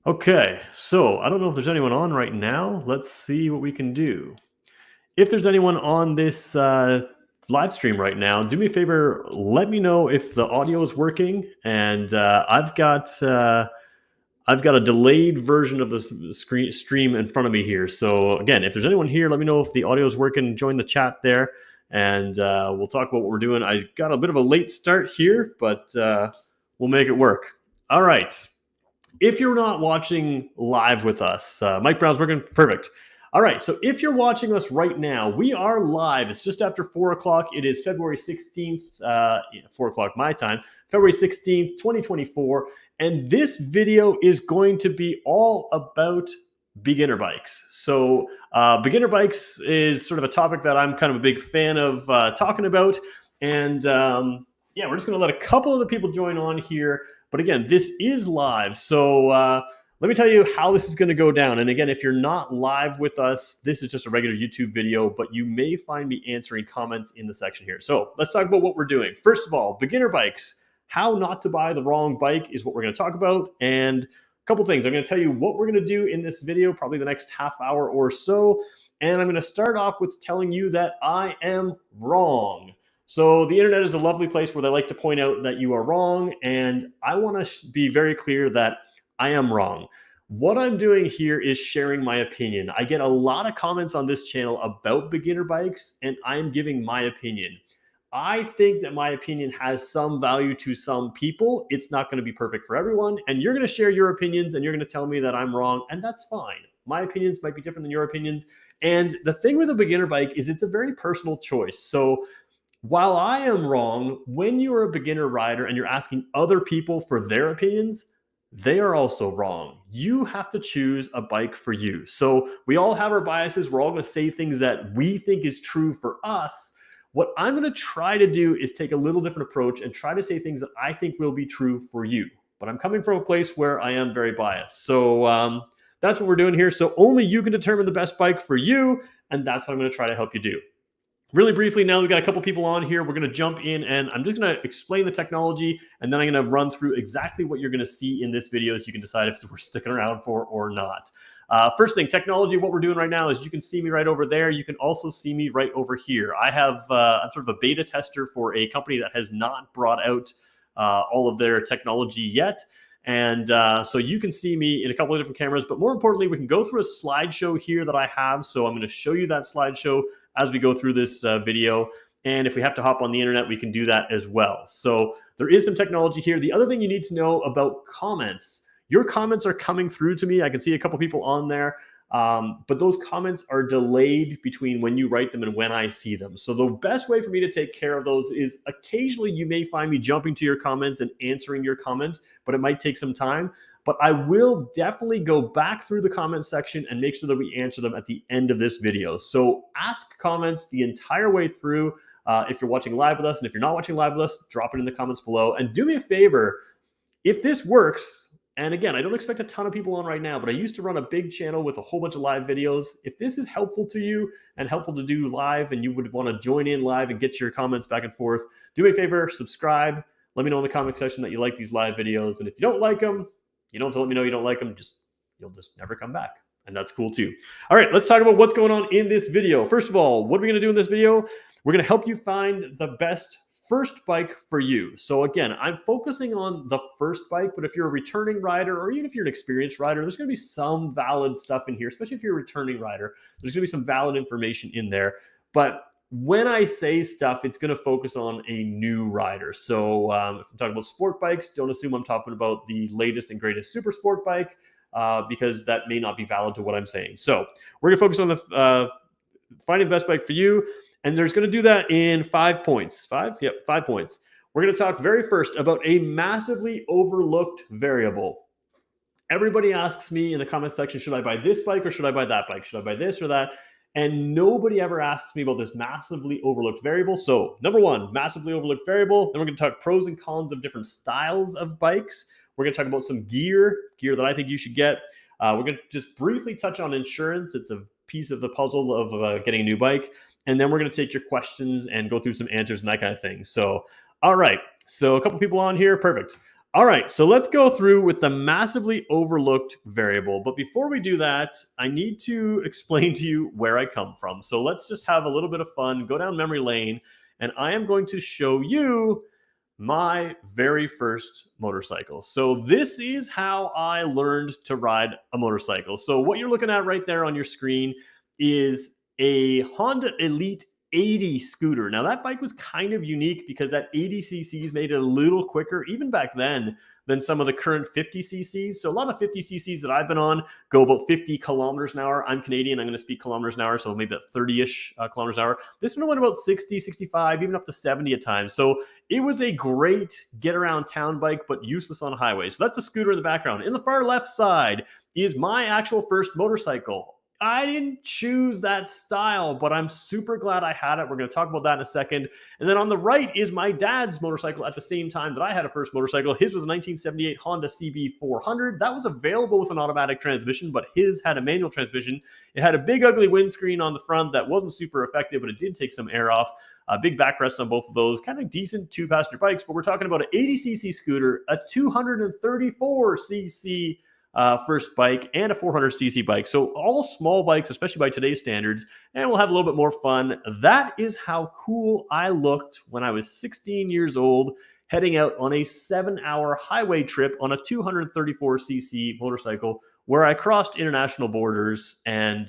Okay, so I don't know if there's anyone on right now. Let's see what we can do. If there's anyone on this live stream right now, do me a favor. Let me know if the audio is working. And I've got a delayed version of the screen stream in front of me here. So again, if there's anyone here, let me know if the audio is working. Join the chat there, and we'll talk about what we're doing. I got a bit of a late start here, but we'll make it work. All right. If you're not watching live with us, Mike Brown's working perfect. All right, so if you're watching us right now, we are live. It's just after 4 o'clock. It is February 16th, 4 o'clock my time, February 16th, 2024. And this video is going to be all about beginner bikes. So beginner bikes is sort of a topic that I'm kind of a big fan of talking about. And yeah, we're just going to let a couple of the people join on here. But again, this is live. So let me tell you how this is going to go down. And again, if you're not live with us, this is just a regular YouTube video, but you may find me answering comments in the section here. So let's talk about what we're doing. First of all, beginner bikes. How not to buy the wrong bike is what we're going to talk about. And a couple things. I'm going to tell you what we're going to do in this video, probably the next half hour or so. And I'm going to start off with telling you that I am wrong. So the internet is a lovely place where they like to point out that you are wrong. And I want to be very clear that I am wrong. What I'm doing here is sharing my opinion. I get a lot of comments on this channel about beginner bikes, and I'm giving my opinion. I think that my opinion has some value to some people. It's not going to be perfect for everyone. And you're going to share your opinions and you're going to tell me that I'm wrong. And that's fine. My opinions might be different than your opinions. And the thing with a beginner bike is it's a very personal choice. So while I am wrong, when you're a beginner rider and you're asking other people for their opinions, they are also wrong. You have to choose a bike for you. So we all have our biases. We're all going to say things that we think is true for us. What I'm going to try to do is take a little different approach and try to say things that I think will be true for you. But I'm coming from a place where I am very biased. So that's what we're doing here. So only you can determine the best bike for you. And that's what I'm going to try to help you do. Really briefly, now we've got a couple people on here. We're going to jump in and I'm just going to explain the technology and then I'm going to run through exactly what you're going to see in this video so you can decide if we're sticking around for or not. First thing, technology, what we're doing right now is you can see me right over there. You can also see me right over here. I'm sort of a beta tester for a company that has not brought out all of their technology yet. And so you can see me in a couple of different cameras, but more importantly, we can go through a slideshow here that I have. So I'm going to show you that slideshow as we go through this video. And if we have to hop on the internet, we can do that as well. So there is some technology here. The other thing you need to know about comments, your comments are coming through to me. I can see a couple people on there, but those comments are delayed between when you write them and when I see them. So the best way for me to take care of those is occasionally you may find me jumping to your comments and answering your comments, but it might take some time. But I will definitely go back through the comment section and make sure that we answer them at the end of this video. So ask comments the entire way through. If you're watching live with us, and if you're not watching live with us, drop it in the comments below. And do me a favor, if this works, and again, I don't expect a ton of people on right now, but I used to run a big channel with a whole bunch of live videos. If this is helpful to you and helpful to do live and you would want to join in live and get your comments back and forth, do me a favor, subscribe. Let me know in the comment section that you like these live videos. And if you don't like them, you don't have to let me know you don't like them. You'll just never come back. And that's cool too. All right, let's talk about what's going on in this video. First of all, what are we going to do in this video? We're going to help you find the best first bike for you. So again, I'm focusing on the first bike, but if you're a returning rider or even if you're an experienced rider, there's going to be some valid stuff in here, especially if you're a returning rider. There's going to be some valid information in there. But when I say stuff, it's going to focus on a new rider. So if I'm talking about sport bikes, don't assume I'm talking about the latest and greatest super sport bike because that may not be valid to what I'm saying. So we're going to focus on the finding the best bike for you. And there's going to do that in 5 points. 5? Yep, 5 points. We're going to talk very first about a massively overlooked variable. Everybody asks me in the comment section, should I buy this bike or should I buy that bike? Should I buy this or that? And nobody ever asks me about this massively overlooked variable. So number one, massively overlooked variable. Then we're going to talk pros and cons of different styles of bikes. We're going to talk about some gear that I think you should get. We're going to just briefly touch on insurance. It's a piece of the puzzle of getting a new bike. And then we're going to take your questions and go through some answers and that kind of thing. So, all right. So a couple people on here. Perfect. All right, so let's go through with the massively overlooked variable. But before we do that, I need to explain to you where I come from. So let's just have a little bit of fun, go down memory lane, and I am going to show you my very first motorcycle. So this is how I learned to ride a motorcycle. So what you're looking at right there on your screen is a Honda Elite 80 scooter. Now that bike was kind of unique because that 80 cc's made it a little quicker even back then than some of the current 50 cc's. So a lot of 50 cc's that I've been on go about 50 kilometers an hour. I'm Canadian, I'm going to speak kilometers an hour, so maybe about 30-ish kilometers an hour. This one went about 60, 65, even up to 70 at times. So it was a great get around town bike, but useless on a highway. So that's the scooter in the background. In the far left side is my actual first motorcycle. I didn't choose that style, but I'm super glad I had it. We're going to talk about that in a second. And then on the right is my dad's motorcycle at the same time that I had a first motorcycle. His was a 1978 Honda CB400. That was available with an automatic transmission, but his had a manual transmission. It had a big, ugly windscreen on the front that wasn't super effective, but it did take some air off. Big backrests on both of those. Kind of decent two-passenger bikes, but we're talking about an 80cc scooter, a 234cc first bike, and a 400cc bike. So all small bikes, especially by today's standards, and we'll have a little bit more fun. That is how cool I looked when I was 16 years old, heading out on a 7-hour highway trip on a 234cc motorcycle where I crossed international borders. And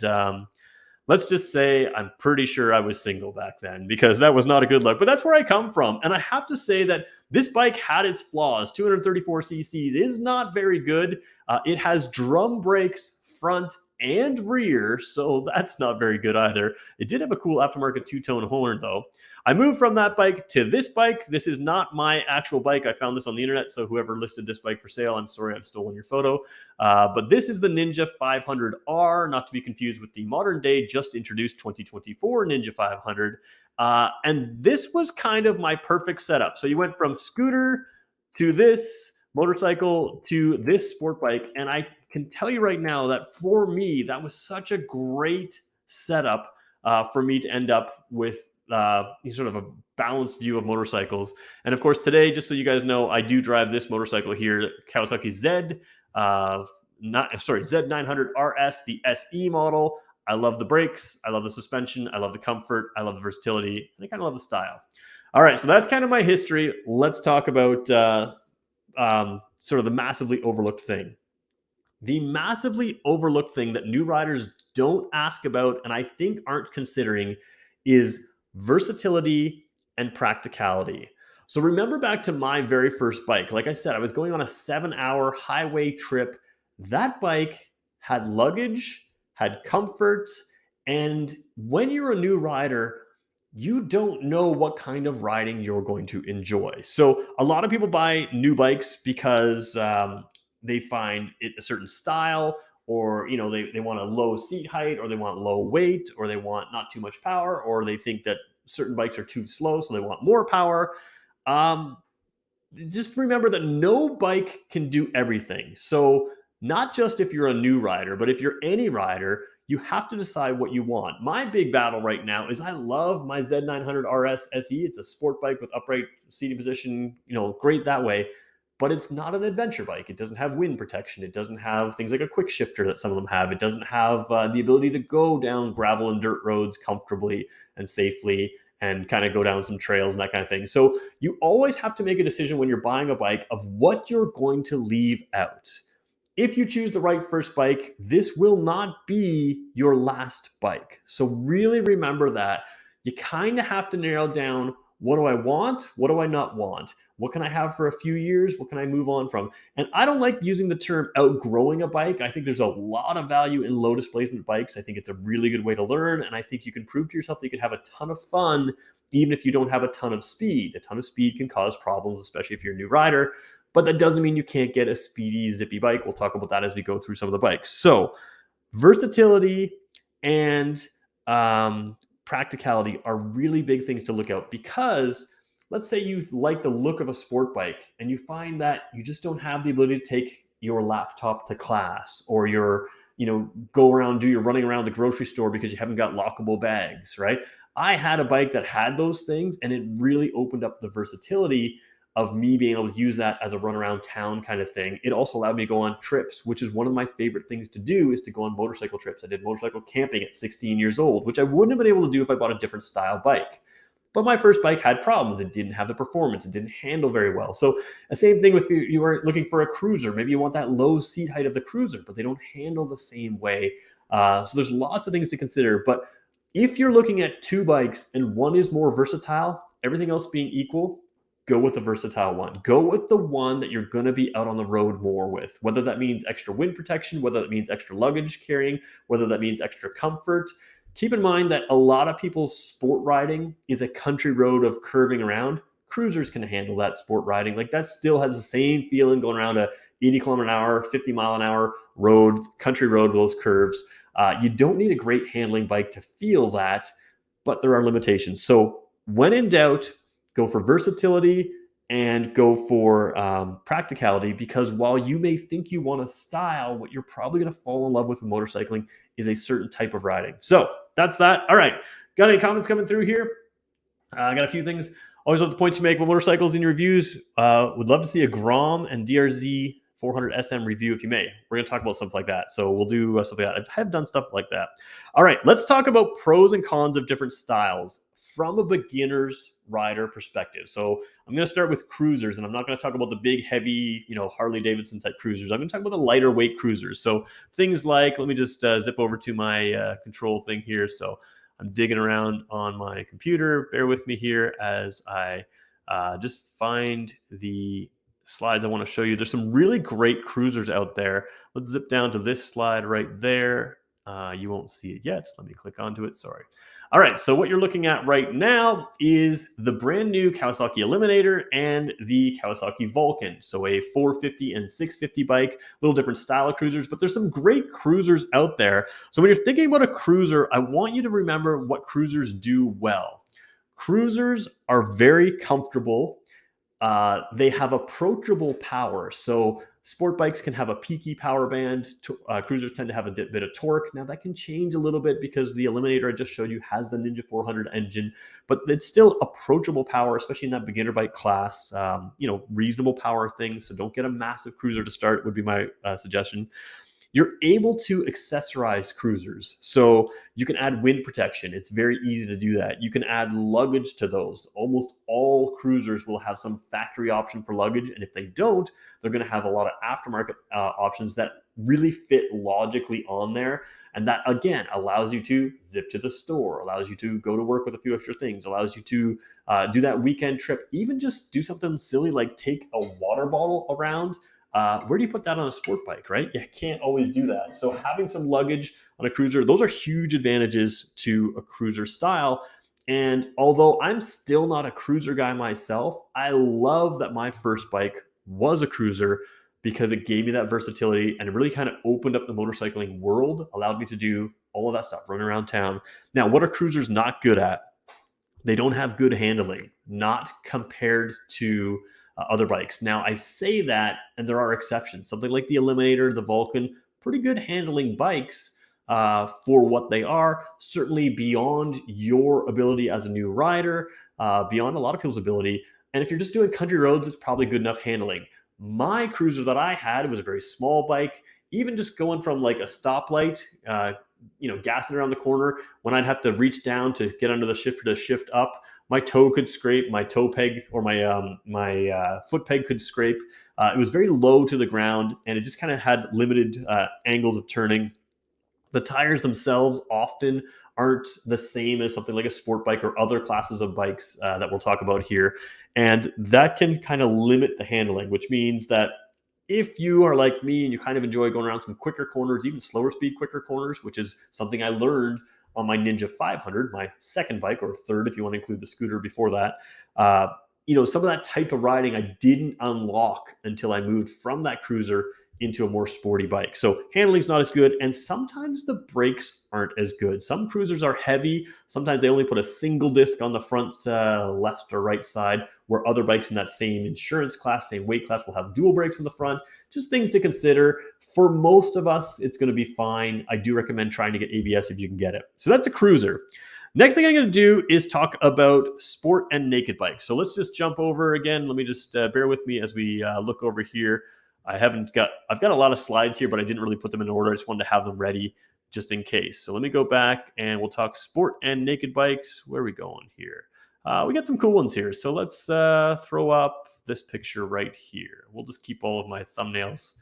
let's just say I'm pretty sure I was single back then because that was not a good look. But that's where I come from. And I have to say that this bike had its flaws. 234 cc's is not very good. It has drum brakes front and rear, so that's not very good either. It did have a cool aftermarket two-tone horn, though. I moved from that bike to this bike. This is not my actual bike. I found this on the internet, so whoever listed this bike for sale, I'm sorry I've stolen your photo. But this is the Ninja 500R, not to be confused with the modern day, just introduced 2024 Ninja 500. And this was kind of my perfect setup. So you went from scooter to this motorcycle to this sport bike. And I can tell you right now that for me, that was such a great setup for me to end up with sort of a balanced view of motorcycles. And of course, today, just so you guys know, I do drive this motorcycle here, Kawasaki Z900 RS, the SE model. I love the brakes. I love the suspension. I love the comfort. I love the versatility. And I kind of love the style. All right, so that's kind of my history. Let's talk about sort of the massively overlooked thing. The massively overlooked thing that new riders don't ask about and I think aren't considering is versatility and practicality. So remember back to my very first bike. Like I said, I was going on a 7-hour highway trip. That bike had luggage, had comfort, and when you're a new rider, you don't know what kind of riding you're going to enjoy. So a lot of people buy new bikes because they find it a certain style, or they want a low seat height, or they want low weight, or they want not too much power, or they think that certain bikes are too slow, so they want more power. Just remember that no bike can do everything. So not just if you're a new rider, but if you're any rider, you have to decide what you want. My big battle right now is I love my Z900 RS SE. It's a sport bike with upright seating position, great that way. But it's not an adventure bike. It doesn't have wind protection. It doesn't have things like a quick shifter that some of them have. It doesn't have the ability to go down gravel and dirt roads comfortably and safely and kind of go down some trails and that kind of thing. So you always have to make a decision when you're buying a bike of what you're going to leave out. If you choose the right first bike, this will not be your last bike. So really remember that. You kind of have to narrow down, what do I want? What do I not want? What can I have for a few years? What can I move on from? And I don't like using the term outgrowing a bike. I think there's a lot of value in low displacement bikes. I think it's a really good way to learn. And I think you can prove to yourself that you can have a ton of fun, even if you don't have a ton of speed. A ton of speed can cause problems, especially if you're a new rider. But that doesn't mean you can't get a speedy, zippy bike. We'll talk about that as we go through some of the bikes. So versatility and practicality are really big things to look out, because let's say you like the look of a sport bike and you find that you just don't have the ability to take your laptop to class, or go around, do your running around the grocery store because you haven't got lockable bags, right? I had a bike that had those things, and it really opened up the versatility of me being able to use that as a run around town kind of thing. It also allowed me to go on trips, which is one of my favorite things to do, is to go on motorcycle trips. I did motorcycle camping at 16 years old, which I wouldn't have been able to do if I bought a different style bike. But my first bike had problems. It didn't have the performance. It didn't handle very well. So the same thing with you are looking for a cruiser. Maybe you want that low seat height of the cruiser, but they don't handle the same way. So there's lots of things to consider. But if you're looking at two bikes and one is more versatile, everything else being equal, go with the versatile one. Go with the one that you're going to be out on the road more with, whether that means extra wind protection, whether that means extra luggage carrying, whether that means extra comfort. Keep in mind that a lot of people's sport riding is a country road of curving around. Cruisers can handle that sport riding. Like, that still has the same feeling going around a 80 km/h, 50 mile an hour road, country road with those curves. You don't need a great handling bike to feel that, but there are limitations. So when in doubt, go for versatility and go for practicality, because while you may think you want a style, what you're probably going to fall in love with motorcycling is a certain type of riding. So that's that. All right. Got any comments coming through here? I got a few things. Always love the points you make with motorcycles in your reviews. Would love to see a Grom and DRZ 400 SM review if you may. We're going to talk about stuff like that. So we'll do something like that. I have done stuff like that. All right, let's talk about pros and cons of different styles from a beginner's rider perspective. So I'm going to start with cruisers, and I'm not going to talk about the big, heavy, Harley Davidson type cruisers. I'm going to talk about the lighter weight cruisers. So things like, let me just zip over to my control thing here. So I'm digging around on my computer. Bear with me here as I just find the slides I want to show you. There's some really great cruisers out there. Let's zip down to this slide right there. You won't see it yet. Let me click onto it. Sorry. All right. So what you're looking at right now is the brand new Kawasaki Eliminator and the Kawasaki Vulcan. So a 450 and 650 bike, a little different style of cruisers, but there's some great cruisers out there. So when you're thinking about a cruiser, I want you to remember what cruisers do well. Cruisers are very comfortable. They have approachable power. So sport bikes can have a peaky power band. Cruisers tend to have a bit of torque. Now that can change a little bit because the Eliminator I just showed you has the Ninja 400 engine, but it's still approachable power, especially in that beginner bike class. Reasonable power things. So don't get a massive cruiser to start would be my suggestion. You're able to accessorize cruisers. So you can add wind protection. It's very easy to do that. You can add luggage to those. Almost all cruisers will have some factory option for luggage. And if they don't, they're going to have a lot of aftermarket options that really fit logically on there. And that, again, allows you to zip to the store, allows you to go to work with a few extra things, allows you to do that weekend trip, even just do something silly like take a water bottle around. Where do you put that on a sport bike, right? You can't always do that. So having some luggage on a cruiser, those are huge advantages to a cruiser style. And although I'm still not a cruiser guy myself, I love that my first bike was a cruiser because it gave me that versatility and it really kind of opened up the motorcycling world, allowed me to do all of that stuff, run around town. Now, what are cruisers not good at? They don't have good handling, not compared to other bikes. Now, I say that, and there are exceptions. Something like the Eliminator, the Vulcan, pretty good handling bikes for what they are, certainly beyond your ability as a new rider, beyond a lot of people's ability. And if you're just doing country roads, it's probably good enough handling. My cruiser that I had was a very small bike. Even just going from like a stoplight, gassing around the corner, when I'd have to reach down to get under the shifter to shift up, my toe could scrape, my toe peg or my foot peg could scrape. It was very low to the ground, and it just kind of had limited angles of turning. The tires themselves often aren't the same as something like a sport bike or other classes of bikes that we'll talk about here. And that can kind of limit the handling, which means that if you are like me and you kind of enjoy going around some quicker corners, even slower speed quicker corners, which is something I learned on my Ninja 500, my second bike, or third if you want to include the scooter before that. Some of that type of riding I didn't unlock until I moved from that cruiser into a more sporty bike. So handling's not as good, and sometimes the brakes aren't as good. Some cruisers are heavy. Sometimes they only put a single disc on the front left or right side, where other bikes in that same insurance class, same weight class, will have dual brakes in the front. Just things to consider. For most of us, it's going to be fine. I do recommend trying to get ABS if you can get it. So that's a cruiser. Next thing I'm going to do is talk about sport and naked bikes. So let's just jump over again. Let me just bear with me as we look over here. I've got a lot of slides here, but I didn't really put them in order. I just wanted to have them ready just in case. So let me go back and we'll talk sport and naked bikes. Where are we going here? We got some cool ones here. So let's throw up this picture right here. We'll just keep all of my thumbnails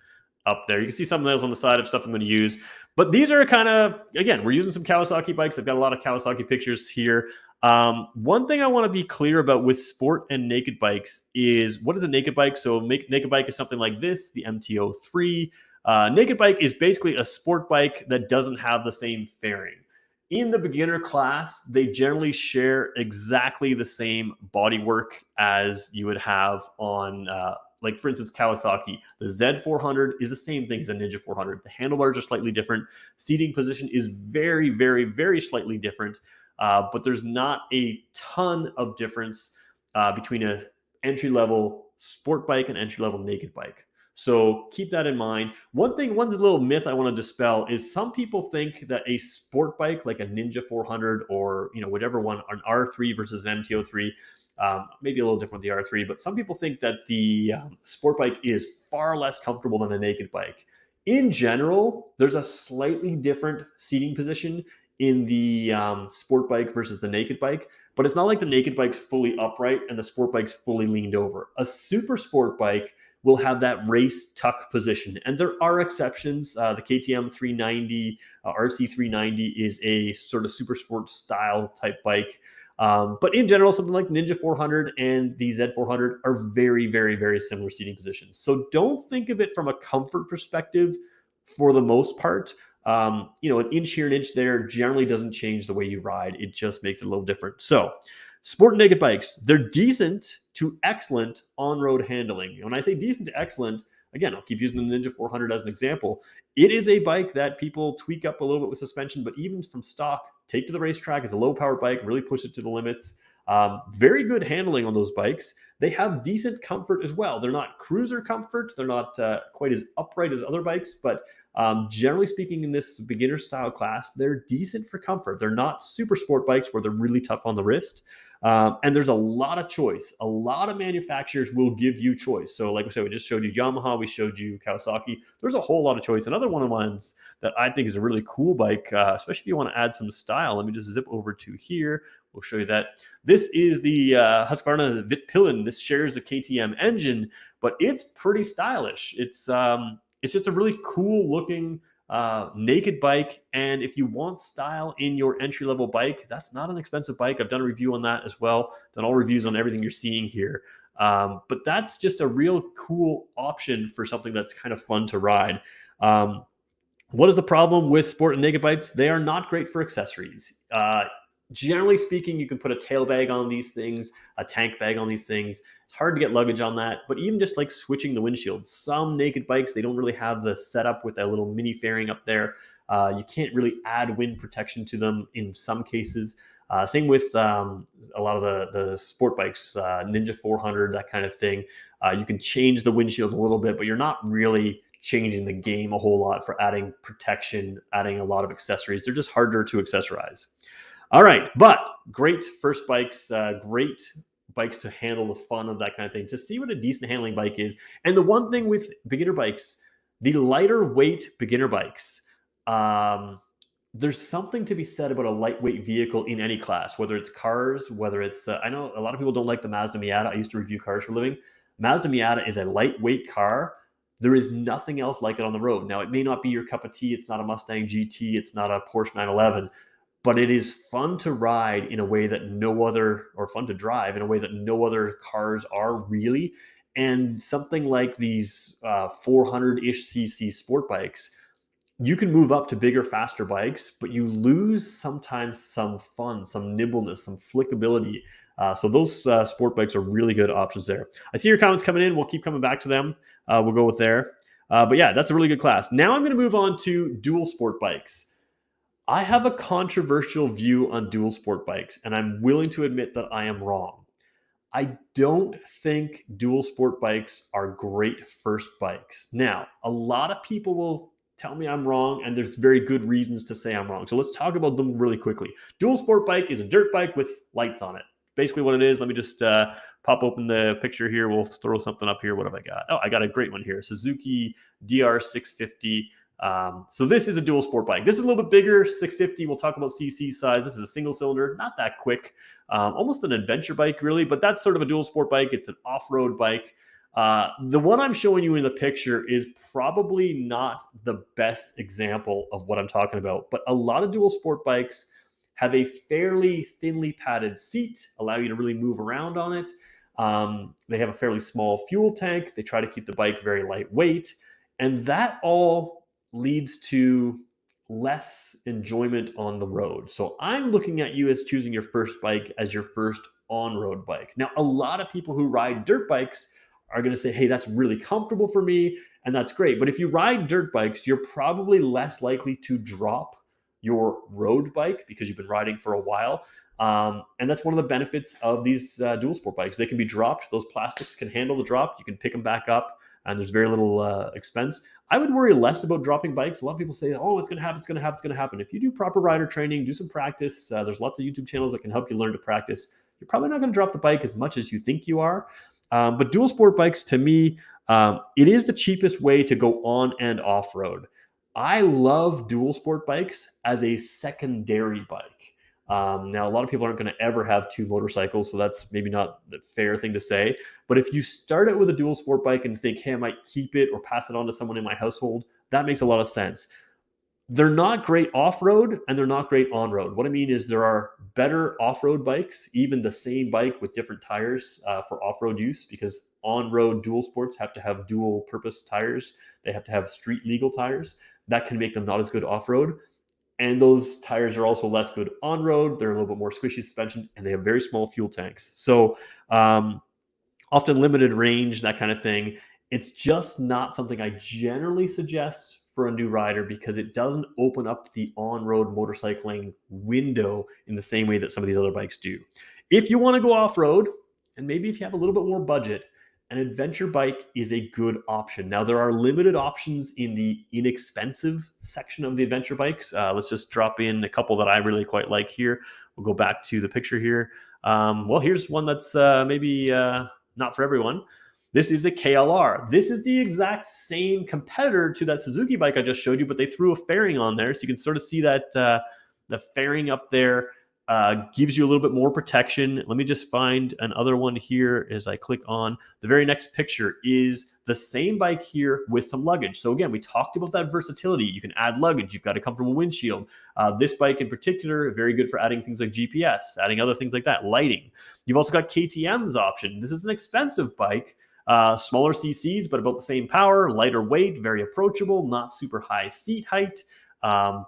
up there. You can see thumbnails on the side of stuff I'm going to use. But these are kind of, again, we're using some Kawasaki bikes. I've got a lot of Kawasaki pictures here. One thing I want to be clear about with sport and naked bikes is, what is a naked bike? So naked bike is something like this, the MTO3. Naked bike is basically a sport bike that doesn't have the same fairing. In the beginner class, they generally share exactly the same bodywork as you would have on, like for instance, Kawasaki. The Z400 is the same thing as a Ninja 400. The handlebars are slightly different. Seating position is very, very, very slightly different, but there's not a ton of difference between an entry-level sport bike and entry-level naked bike. So keep that in mind. One little myth I want to dispel is some people think that a sport bike like a Ninja 400 or whatever one, an R3 versus an MTO3, maybe a little different with the R3, but some people think that the sport bike is far less comfortable than a naked bike. In general, there's a slightly different seating position in the sport bike versus the naked bike, but it's not like the naked bike's fully upright and the sport bike's fully leaned over. A super sport bike will have that race tuck position. And there are exceptions. The KTM 390, RC 390 is a sort of super sport style type bike. But in general, something like Ninja 400 and the Z400 are very, very, very similar seating positions. So don't think of it from a comfort perspective for the most part. An inch here, an inch there generally doesn't change the way you ride. It just makes it a little different. So sport and naked bikes, they're decent to excellent on-road handling. When I say decent to excellent, again, I'll keep using the Ninja 400 as an example. It is a bike that people tweak up a little bit with suspension, but even from stock, take to the racetrack as a low-powered bike, really push it to the limits. Very good handling on those bikes. They have decent comfort as well. They're not cruiser comfort. They're not quite as upright as other bikes, but generally speaking, in this beginner style class, they're decent for comfort. They're not super sport bikes where they're really tough on the wrist. And there's a lot of choice. A lot of manufacturers will give you choice. So like I said, we just showed you Yamaha, we showed you Kawasaki. There's a whole lot of choice. Another one of mine that I think is a really cool bike, especially if you want to add some style. Let me just zip over to here. We'll show you that. This is the Husqvarna Vitpillen. This shares a KTM engine, but it's pretty stylish. It's just a really cool looking naked bike. And if you want style in your entry-level bike, that's not an expensive bike. I've done a review on that as well. Done all reviews on everything you're seeing here. But that's just a real cool option for something that's kind of fun to ride. What is the problem with sport and naked bikes? They are not great for accessories. Generally speaking, you can put a tail bag on these things, a tank bag on these things. It's hard to get luggage on that, but even just like switching the windshield, some naked bikes, they don't really have the setup with that little mini fairing up there. You can't really add wind protection to them in some cases. Same with a lot of the sport bikes, Ninja 400, that kind of thing. You can change the windshield a little bit, but you're not really changing the game a whole lot for adding protection, adding a lot of accessories. They're just harder to accessorize. All right, but great first bikes, great bikes to handle the fun of that kind of thing, to see what a decent handling bike is. And the one thing with beginner bikes, the lighter weight beginner bikes, there's something to be said about a lightweight vehicle in any class, whether it's cars, whether it's, I know a lot of people don't like the Mazda Miata. I used to review cars for a living. Mazda Miata is a lightweight car. There is nothing else like it on the road. Now, it may not be your cup of tea. It's not a Mustang GT. It's not a Porsche 911. But it is fun to ride in a way that no other, or fun to drive in a way that no other cars are really. And something like these 400-ish cc sport bikes, you can move up to bigger, faster bikes, but you lose sometimes some fun, some nimbleness, some flickability. So those sport bikes are really good options there. I see your comments coming in. We'll keep coming back to them. We'll go with there. But yeah, that's a really good class. Now I'm going to move on to dual sport bikes. I have a controversial view on dual sport bikes, and I'm willing to admit that I am wrong. I don't think dual sport bikes are great first bikes. Now, a lot of people will tell me I'm wrong, and there's very good reasons to say I'm wrong. So let's talk about them really quickly. Dual sport bike is a dirt bike with lights on it. Basically what it is. Let me just pop open the picture here. We'll throw something up here. What have I got? Oh, I got a great one here. Suzuki DR650. So this is a dual sport bike. This is a little bit bigger, 650. We'll talk about CC size. This is a single cylinder, not that quick, almost an adventure bike really, but that's sort of a dual sport bike. It's an off-road bike. The one I'm showing you in the picture is probably not the best example of what I'm talking about, but a lot of dual sport bikes have a fairly thinly padded seat, allow you to really move around on it. They have a fairly small fuel tank. They try to keep the bike very lightweight. And that all leads to less enjoyment on the road. So I'm looking at you as choosing your first bike as your first on-road bike. Now, a lot of people who ride dirt bikes are going to say, hey, that's really comfortable for me, and that's great. But if you ride dirt bikes, you're probably less likely to drop your road bike because you've been riding for a while. And that's one of the benefits of these dual sport bikes. They can be dropped. Those plastics can handle the drop. You can pick them back up, and there's very little expense. I would worry less about dropping bikes. A lot of people say, oh, it's going to happen, it's going to happen, it's going to happen. If you do proper rider training, do some practice, there's lots of YouTube channels that can help you learn to practice. You're probably not going to drop the bike as much as you think you are. But dual sport bikes, to me, it is the cheapest way to go on and off road. I love dual sport bikes as a secondary bike. Now, a lot of people aren't going to ever have two motorcycles, so that's maybe not the fair thing to say. But if you start out with a dual sport bike and think, hey, I might keep it or pass it on to someone in my household, that makes a lot of sense. They're not great off-road and they're not great on-road. What I mean is there are better off-road bikes, even the same bike with different tires for off-road use, because on-road dual sports have to have dual purpose tires. They have to have street legal tires. That can make them not as good off-road. And those tires are also less good on-road. They're a little bit more squishy suspension, and they have very small fuel tanks. So often limited range, that kind of thing. It's just not something I generally suggest for a new rider because it doesn't open up the on-road motorcycling window in the same way that some of these other bikes do. If you want to go off-road, and maybe if you have a little bit more budget, an adventure bike is a good option. Now, there are limited options in the inexpensive section of the adventure bikes. Let's just drop in a couple that I really quite like here. We'll go back to the picture here. Well, here's one that's maybe not for everyone. This is a KLR. This is the exact same competitor to that Suzuki bike I just showed you, but they threw a fairing on there. So you can sort of see that the fairing up there gives you a little bit more protection. Let me just find another one here as I click on. The very next picture is the same bike here with some luggage. So again, we talked about that versatility. You can add luggage. You've got a comfortable windshield. This bike in particular, very good for adding things like GPS, adding other things like that, lighting. You've also got KTM's option. This is an expensive bike. Smaller CCs, but about the same power, lighter weight, very approachable, not super high seat height.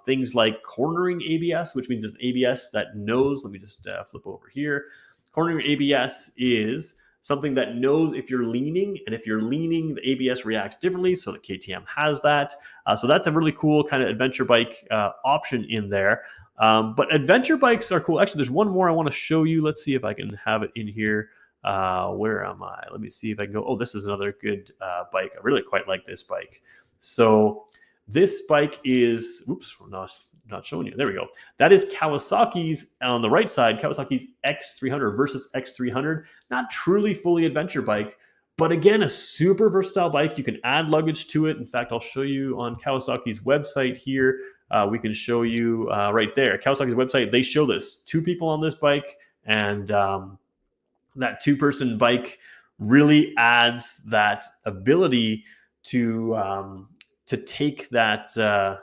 Things like cornering ABS, which means it's an ABS that knows. Let me just flip over here. Cornering ABS is something that knows if you're leaning, and if you're leaning, the ABS reacts differently. So the KTM has that. So that's a really cool kind of adventure bike option in there. But adventure bikes are cool. Actually, there's one more I want to show you. Let's see if I can have it in here. Where am I? Let me see if I can go. Oh, this is another good bike. I really quite like this bike. So this bike is, oops, we're not showing you. There we go. That is Kawasaki's, on the right side, Kawasaki's X300 versus X300. Not truly fully adventure bike, but again, a super versatile bike. You can add luggage to it. In fact, I'll show you on Kawasaki's website here. We can show you right there. Kawasaki's website, they show this. 2 people on this bike, and that 2-person bike really adds that ability to take that.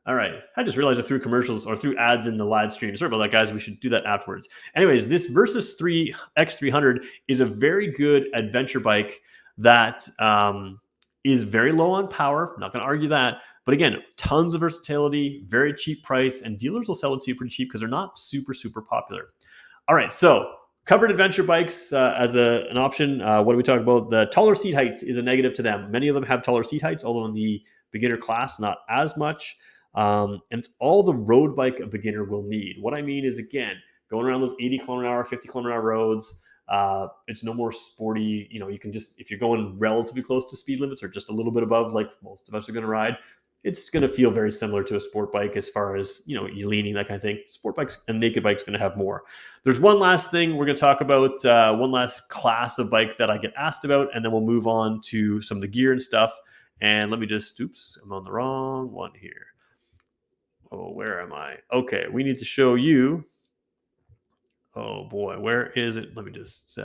All right, I just realized I threw commercials or threw ads in the live stream. Sorry about that, guys. We should do that afterwards. Anyways, this Versus 3 X300 is a very good adventure bike that is very low on power. Not going to argue that. But again, tons of versatility, very cheap price, and dealers will sell it to you pretty cheap because they're not super, super popular. All right, so covered adventure bikes as an option. What do we talk about? The taller seat heights is a negative to them. Many of them have taller seat heights, although in the beginner class, not as much. And it's all the road bike a beginner will need. What I mean is, again, going around those 80 kilometer an hour, 50 kilometer an hour roads, it's no more sporty. You know, you can just, if you're going relatively close to speed limits or just a little bit above, like most of us are going to ride, it's going to feel very similar to a sport bike as far as, you leaning, that kind of thing. Sport bikes and naked bikes going to have more. There's one last thing we're going to talk about, one last class of bike that I get asked about, and then we'll move on to some of the gear and stuff. And let me just, oops, I'm on the wrong one here. Oh, where am I? Okay, we need to show you. Oh boy, where is it? Let me just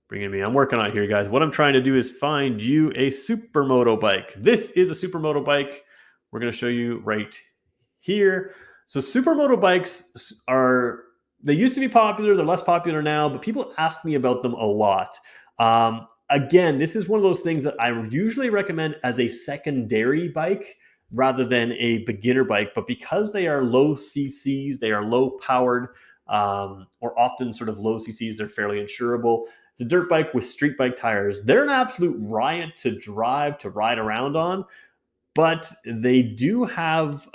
bring it me. I'm working on it here, guys. What I'm trying to do is find you a supermoto bike. This is a supermoto bike. We're going to show you right here. So supermoto bikes they used to be popular. They're less popular now, but people ask me about them a lot. Again, this is one of those things that I usually recommend as a secondary bike rather than a beginner bike. But because they are low CCs, they are low powered, or often sort of low CCs, they're fairly insurable. It's a dirt bike with street bike tires. They're an absolute riot to drive, to ride around on, but they do have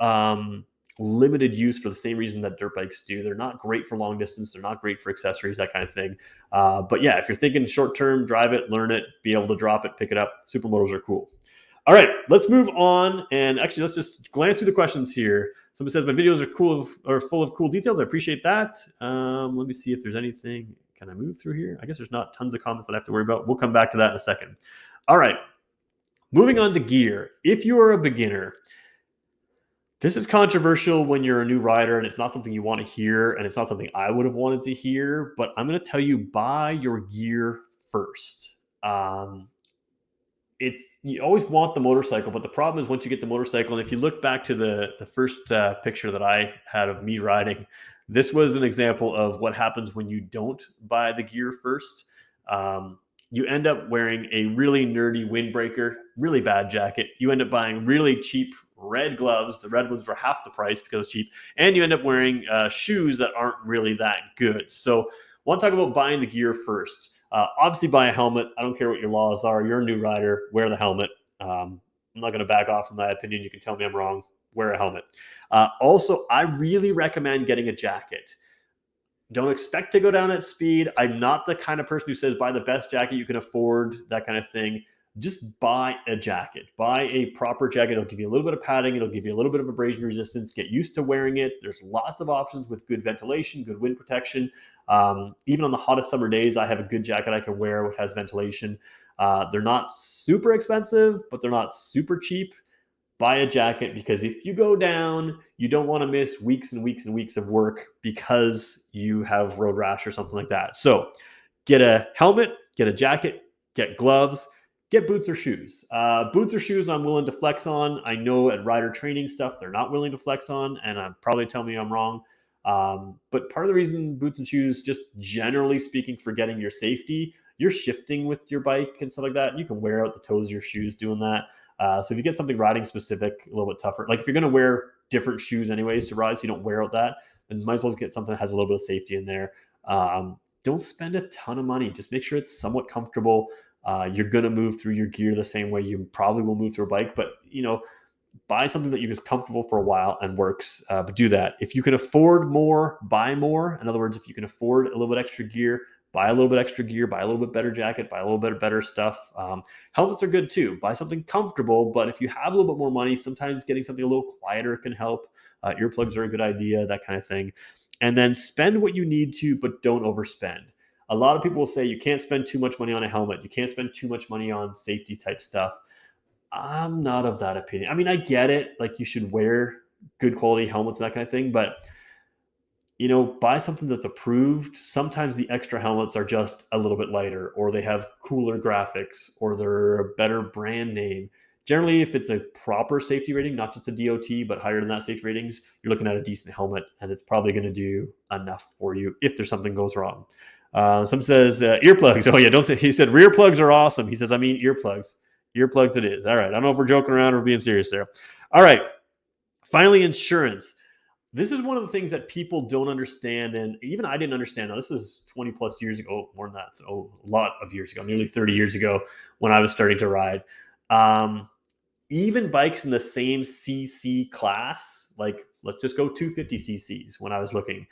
limited use for the same reason that dirt bikes do. They're not great for long distance. They're not great for accessories, that kind of thing. But yeah, if you're thinking short term, drive it, learn it, be able to drop it, pick it up, supermotos are cool. All right, let's move on. And actually, let's just glance through the questions here. Somebody says, my videos are full of cool details. I appreciate that. Let me see if there's anything. Can I move through here? I guess there's not tons of comments that I have to worry about. We'll come back to that in a second. All right, moving on to gear. If you are a beginner, this is controversial when you're a new rider, and it's not something you want to hear, and it's not something I would have wanted to hear, but I'm going to tell you, buy your gear first. You always want the motorcycle, but the problem is once you get the motorcycle, and if you look back to the first picture that I had of me riding, this was an example of what happens when you don't buy the gear first. You end up wearing a really nerdy windbreaker, really bad jacket. You end up buying really cheap red gloves. The red ones were half the price because it was cheap. And you end up wearing shoes that aren't really that good. So I want to talk about buying the gear first. Obviously, buy a helmet. I don't care what your laws are. You're a new rider. Wear the helmet. I'm not going to back off from that opinion. You can tell me I'm wrong. Wear a helmet. Also, I really recommend getting a jacket. Don't expect to go down at speed. I'm not the kind of person who says buy the best jacket you can afford, that kind of thing. Just buy a jacket. Buy a proper jacket. It'll give you a little bit of padding. It'll give you a little bit of abrasion resistance. Get used to wearing it. There's lots of options with good ventilation, good wind protection. Even on the hottest summer days, I have a good jacket I can wear which has ventilation. They're not super expensive, but they're not super cheap. Buy a jacket, because if you go down, you don't want to miss weeks and weeks and weeks of work because you have road rash or something like that. So get a helmet, get a jacket, get gloves, get boots or shoes. Boots or shoes I'm willing to flex on. I know at rider training stuff they're not willing to flex on, and I'm probably telling me I'm wrong. But part of the reason boots and shoes, just generally speaking, for getting your safety, you're shifting with your bike and stuff like that. You can wear out the toes of your shoes doing that. So if you get something riding specific, a little bit tougher, like if you're going to wear different shoes anyways to ride so you don't wear out that, then you might as well get something that has a little bit of safety in there. Don't spend a ton of money. Just make sure it's somewhat comfortable. You're going to move through your gear the same way you probably will move through a bike, but buy something that you're comfortable for a while and works. But do that. If you can afford more, buy more. In other words, if you can afford a little bit extra gear, buy a little bit extra gear, buy a little bit better jacket, buy a little bit better stuff. Helmets are good too. Buy something comfortable, but if you have a little bit more money, sometimes getting something a little quieter can help. Earplugs are a good idea, that kind of thing. And then spend what you need to, but don't overspend. A lot of people will say you can't spend too much money on a helmet. You can't spend too much money on safety type stuff. I'm not of that opinion. I mean, I get it. Like, you should wear good quality helmets and that kind of thing, but buy something that's approved. Sometimes the extra helmets are just a little bit lighter, or they have cooler graphics, or they're a better brand name. Generally, if it's a proper safety rating, not just a DOT, but higher than that safety ratings, you're looking at a decent helmet, and it's probably going to do enough for you if there's something goes wrong. Some says earplugs. Oh yeah, don't say. He said rear plugs are awesome. He says, I mean earplugs. Earplugs it is. All right. I don't know if we're joking around or being serious there. All right. Finally, insurance. This is one of the things that people don't understand, and even I didn't understand. Now, this is 20 plus years ago, more than that, a lot of years ago, nearly 30 years ago when I was starting to ride. Even bikes in the same CC class, like let's just go 250 cc's when I was looking.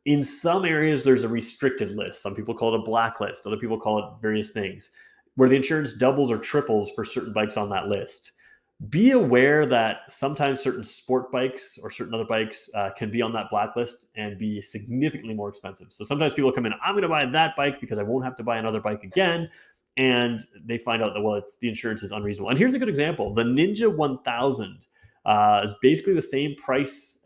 In some areas, there's a restricted list. Some people call it a blacklist. Other people call it various things, where the insurance doubles or triples for certain bikes on that list. be aware that sometimes certain sport bikes or certain other bikes can be on that blacklist and be significantly more expensive. So sometimes people come in, I'm going to buy that bike because I won't have to buy another bike again. And they find out that, well, the insurance is unreasonable. And here's a good example. The Ninja 1000 is basically the same price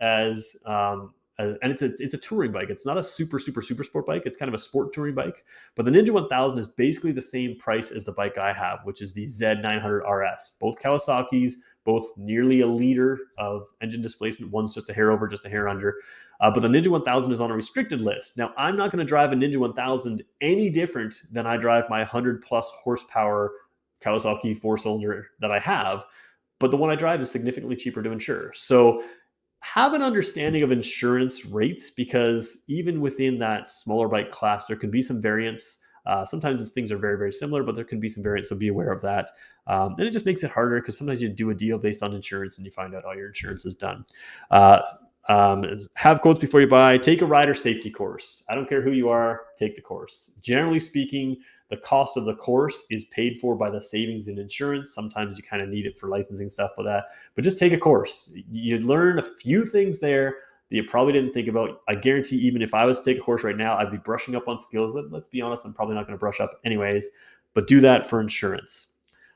and it's a touring bike. It's not a super sport bike. It's kind of a sport touring bike. But the Ninja 1000 is basically the same price as the bike I have, which is the Z900 RS. Both Kawasaki's, both nearly a liter of engine displacement. One's just a hair over, just a hair under. But the Ninja 1000 is on a restricted list. Now, I'm not going to drive a Ninja 1000 any different than I drive my 100 plus horsepower Kawasaki four-cylinder that I have. But the one I drive is significantly cheaper to insure. So have an understanding of insurance rates, because even within that smaller bike class, there can be some variance. Sometimes things are very similar, but there can be some variance, so be aware of that. And it just makes it harder because sometimes you do a deal based on insurance and you find out all your insurance is done. Have quotes before you buy. Take a rider safety course. I don't care who you are, take the course. Generally speaking, the cost of the course is paid for by the savings in insurance. Sometimes you kind of need it for licensing stuff like that, but just take a course. You learn a few things there that you probably didn't think about. I guarantee even if I was to take a course right now, I'd be brushing up on skills that, let's be honest, I'm probably not going to brush up anyways, but do that for insurance.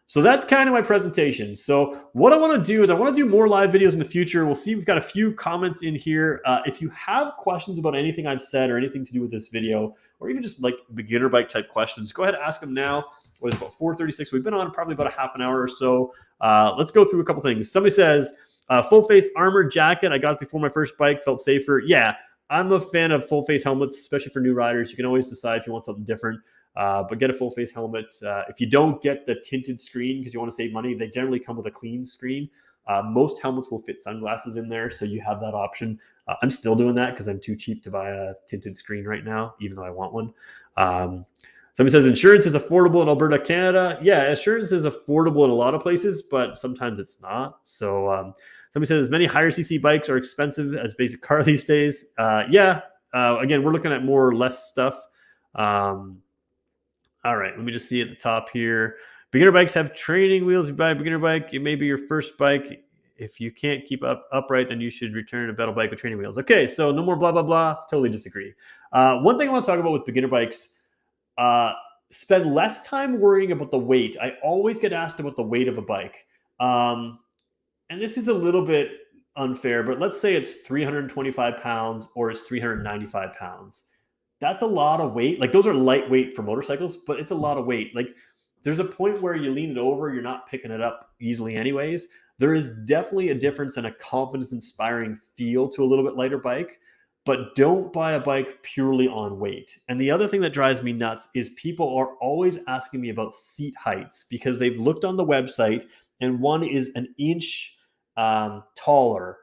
So that's kind of my presentation. So what I want to do is I want to do more live videos in the future. We'll see. We've got a few comments in here. If you have questions about anything I've said or anything to do with this video, or even just like beginner bike type questions, go ahead and ask them now. What is it, about 4:36? We've been on probably about a half an hour or so. Let's go through a couple things. Somebody says, full face armor jacket. I got it before my first bike, felt safer. Yeah, I'm a fan of full face helmets, especially for new riders. You can always decide if you want something different. But get a full face helmet. If you don't get the tinted screen because you want to save money, they generally come with a clean screen. Most helmets will fit sunglasses in there, so you have that option. I'm still doing that because I'm too cheap to buy a tinted screen right now, even though I want one. Somebody says insurance is affordable in Alberta, Canada. Yeah, insurance is affordable in a lot of places, but sometimes it's not. So somebody says many higher CC bikes are expensive as basic car these days. Yeah, again, we're looking at more or less stuff. All right, let me just see at the top here. Beginner bikes have training wheels. You buy a beginner bike, it may be your first bike. If you can't keep upright, then you should return a pedal bike with training wheels. Okay, so no more blah, blah, blah. Totally disagree. One thing I want to talk about with beginner bikes, spend less time worrying about the weight. I always get asked about the weight of a bike. And this is a little bit unfair, but let's say it's 325 pounds or it's 395 pounds. That's a lot of weight. Like those are lightweight for motorcycles, but it's a lot of weight. Like there's a point where you lean it over, you're not picking it up easily anyways. There is definitely a difference in a confidence inspiring feel to a little bit lighter bike, but don't buy a bike purely on weight. And the other thing that drives me nuts is people are always asking me about seat heights because they've looked on the website and one is an inch taller.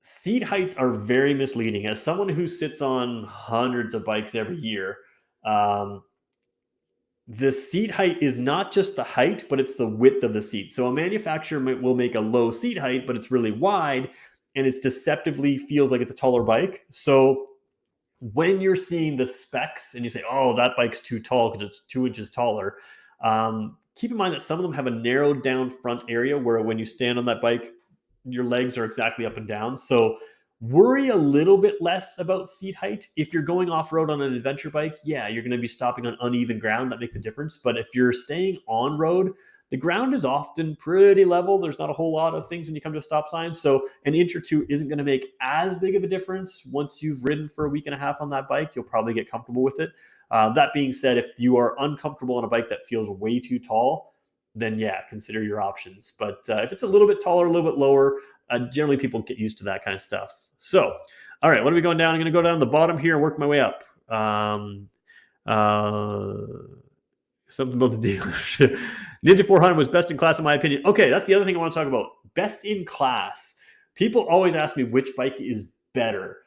Seat heights are very misleading. As someone who sits on hundreds of bikes every year, the seat height is not just the height, but it's the width of the seat. So a manufacturer will make a low seat height, but it's really wide, and it's deceptively feels like it's a taller bike. So when you're seeing the specs and you say, oh, that bike's too tall because it's 2 inches taller, keep in mind that some of them have a narrowed down front area where when you stand on that bike, your legs are exactly up and down. So worry a little bit less about seat height. If you're going off-road on an adventure bike, yeah, you're going to be stopping on uneven ground. That makes a difference. But if you're staying on road, the ground is often pretty level. There's not a whole lot of things when you come to a stop sign. So an inch or two isn't going to make as big of a difference. Once you've ridden for a week and a half on that bike, you'll probably get comfortable with it. That being said, if you are uncomfortable on a bike that feels way too tall, then yeah, consider your options. But if it's a little bit taller, a little bit lower, generally people get used to that kind of stuff. So, all right, what are we going down? I'm going to go down the bottom here and work my way up. Something about the dealership. Ninja 400 was best in class in my opinion. Okay, that's the other thing I want to talk about. Best in class. People always ask me which bike is better.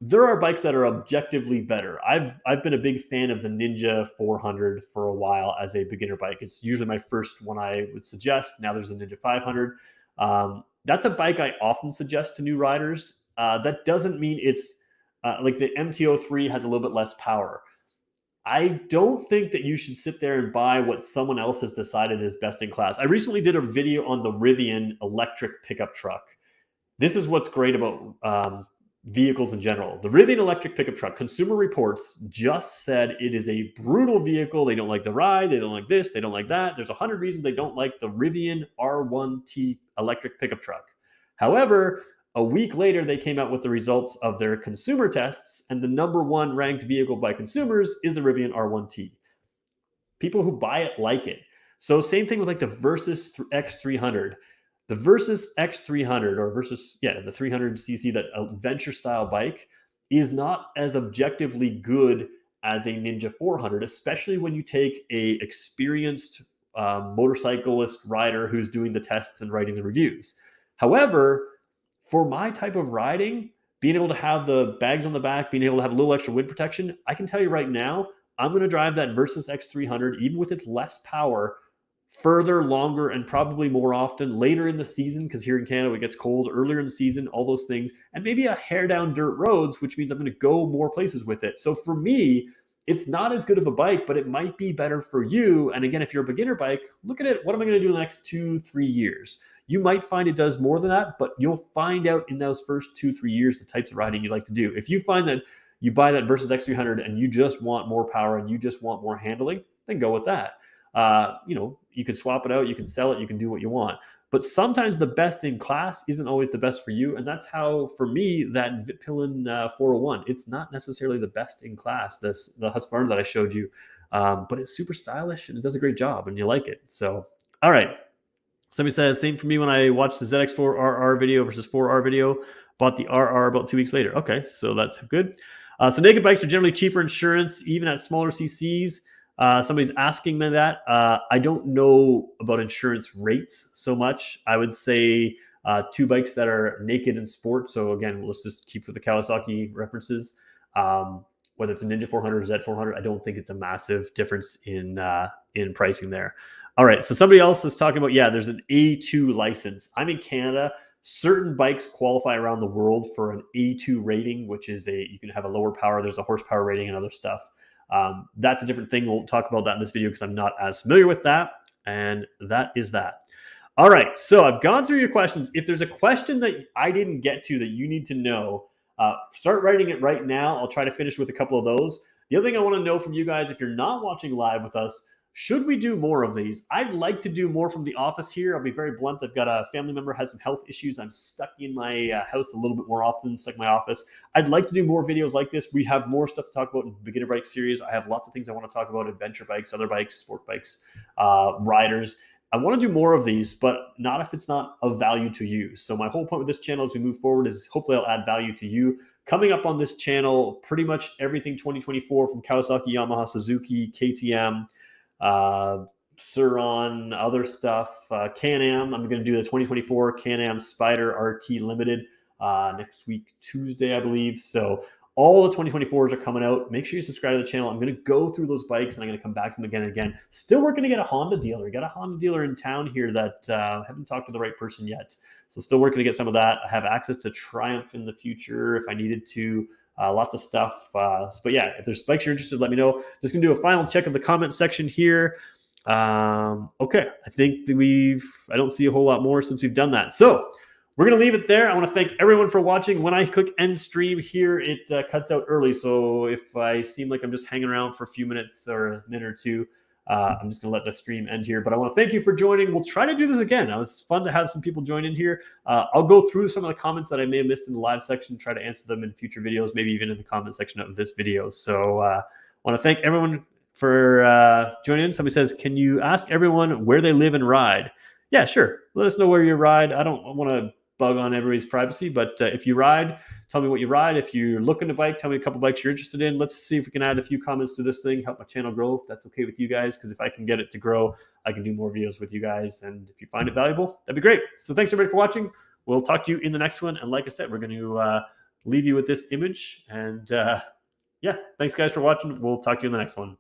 There are bikes that are objectively better. I've been a big fan of the Ninja 400 for a while as a beginner bike. It's usually my first one I would suggest. Now there's a Ninja 500. That's a bike I often suggest to new riders. That doesn't mean it's like the MTO3 has a little bit less power. I don't think that you should sit there and buy what someone else has decided is best in class. I recently did a video on the Rivian electric pickup truck. This is what's great about vehicles in general. The Rivian electric pickup truck, Consumer Reports just said it is a brutal vehicle. They don't like the ride. They don't like this. They don't like that. There's 100 reasons they don't like the Rivian R1T electric pickup truck. However, a week later, they came out with the results of their consumer tests, and the number one ranked vehicle by consumers is the Rivian R1T. People who buy it like it. So same thing with like the Versus X300. The Versus X300 or Versus, yeah, the 300cc, that adventure style bike is not as objectively good as a Ninja 400, especially when you take a experienced motorcyclist rider who's doing the tests and writing the reviews. However, for my type of riding, being able to have the bags on the back, being able to have a little extra wind protection, I can tell you right now, I'm going to drive that Versus X300, even with its less power, further, longer, and probably more often later in the season, because here in Canada it gets cold earlier in the season, all those things, and maybe a hair down dirt roads, which means I'm going to go more places with it. So for me, it's not as good of a bike, but it might be better for you. And again, if you're a beginner bike, look at it. What am I going to do in the next 2-3 years? You might find it does more than that, but you'll find out in those first 2-3 years the types of riding you like to do. If you find that you buy that Versus X300 and you just want more power and you just want more handling, then go with that. You can swap it out, you can sell it, you can do what you want. But sometimes the best in class isn't always the best for you. And that's how, for me, that Vitpillen 401, it's not necessarily the best in class, the Husqvarna that I showed you. But it's super stylish and it does a great job and you like it. So, all right. Somebody says, same for me when I watched the ZX4RR video versus 4R video. Bought the RR about 2 weeks later. Okay, so that's good. So naked bikes are generally cheaper insurance, even at smaller CCs. Somebody's asking me that. I don't know about insurance rates so much. I would say two bikes that are naked in sport. So again, let's just keep with the Kawasaki references. Whether it's a Ninja 400 or Z400, I don't think it's a massive difference in pricing there. All right, so somebody else is talking about, there's an A2 license. I'm in Canada. Certain bikes qualify around the world for an A2 rating, which is you can have a lower power. There's a horsepower rating and other stuff. That's a different thing. We'll talk about that in this video because I'm not as familiar with that. And that is that. All right, so I've gone through your questions. If there's a question that I didn't get to that you need to know, start writing it right now. I'll try to finish with a couple of those. The other thing I want to know from you guys, if you're not watching live with us, should we do more of these? I'd like to do more from the office here. I'll be very blunt. I've got a family member who has some health issues. I'm stuck in my house a little bit more often, stuck in my office. I'd like to do more videos like this. We have more stuff to talk about in the beginner bike series. I have lots of things I want to talk about: adventure bikes, other bikes, sport bikes, riders. I want to do more of these, but not if it's not of value to you. So my whole point with this channel as we move forward is hopefully I'll add value to you. Coming up on this channel, pretty much everything 2024 from Kawasaki, Yamaha, Suzuki, KTM, Sur-Ron, other stuff, Can-Am. I'm going to do the 2024 Can-Am Spyder RT Limited next week, Tuesday, I believe. So all the 2024s are coming out. Make sure you subscribe to the channel. I'm going to go through those bikes and I'm going to come back to them again and again. Still working to get a Honda dealer. We got a Honda dealer in town here that haven't talked to the right person yet. So still working to get some of that. I have access to Triumph in the future if I needed to. Lots of stuff. But yeah, if there's bikes you're interested, let me know. Just going to do a final check of the comment section here. Okay, I think that I don't see a whole lot more since we've done that. So we're going to leave it there. I want to thank everyone for watching. When I click end stream here, it cuts out early. So if I seem like I'm just hanging around for a few minutes or a minute or two, I'm just going to let the stream end here. But I want to thank you for joining. We'll try to do this again. It was fun to have some people join in here. I'll go through some of the comments that I may have missed in the live section, try to answer them in future videos, maybe even in the comment section of this video. So I want to thank everyone for joining in. Somebody says, can you ask everyone where they live and ride? Yeah, sure. Let us know where you ride. I don't want to bug on everybody's privacy, but if you ride, tell me what you ride. If you're looking to bike, tell me a couple bikes you're interested in. Let's see if we can add a few comments to this thing, help my channel grow, if that's okay with you guys, because if I can get it to grow, I can do more videos with you guys. And if you find it valuable, that'd be great. So thanks everybody for watching. We'll talk to you in the next one. And like I said, we're going to leave you with this image. And yeah, thanks guys for watching. We'll talk to you in the next one.